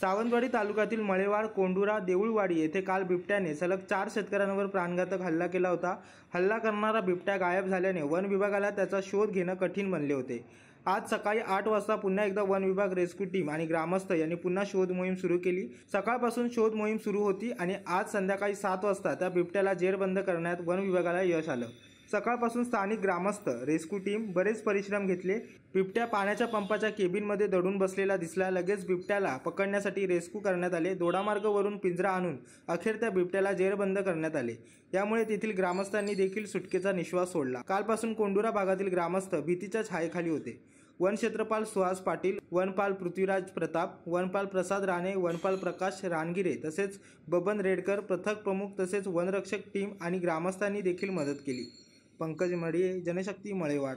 सावंतवाडी तालुक्यातील मळेवाड, कोंडुरा, देऊळवाडी येथे काल बिबट्याने सलग 4 शेतकऱ्यांवर प्राणघातक हल्ला केला होता। हल्ला करणारा बिबट्या गायब झाल्याने वन विभागाला त्याचा शोध घेणं कठीण बनले होते। आज सकाळी 8 वाजता पुन्हा एकदा वन विभाग, रेस्क्यू टीम आणि ग्रामस्थ यांनी पुन्हा शोध मोहीम सुरू केली। सकाळपासून शोध मोहीम सुरू होती आणि आज संध्याकाळी 7 वाजता त्या बिबट्याला जेरबंद करण्यात वन विभागाला यश आलं। सकाळपासून स्थानिक ग्रामस्थ, रेस्क्यू टीम बरेच परिश्रम घेतले। बिबट्या पाण्याच्या पंपाच्या केबिनमध्ये दडून बसलेला दिसला। लगेच बिबट्याला पकडण्यासाठी रेस्क्यू करण्यात आले। दोडामार्गवरून पिंजरा आणून अखेर त्या बिबट्याला जेरबंद करण्यात आले। यामुळे तेथील ग्रामस्थांनी देखील सुटकेचा निश्वास सोडला। कालपासून कोंडुरा भागातील ग्रामस्थ भीतीच्या छायेखाली होते। वन क्षेत्रपाल सुहास पाटील, वनपाल पृथ्वीराज प्रताप, वनपाल प्रसाद राणे, वनपाल प्रकाश रानगिरे तसेच बबन रेडकर, पथक प्रमुख तसेच वनरक्षक टीम आणि ग्रामस्थांनी देखील मदत केली। पंकज मडिये, जनशक्ती, मळेवाड।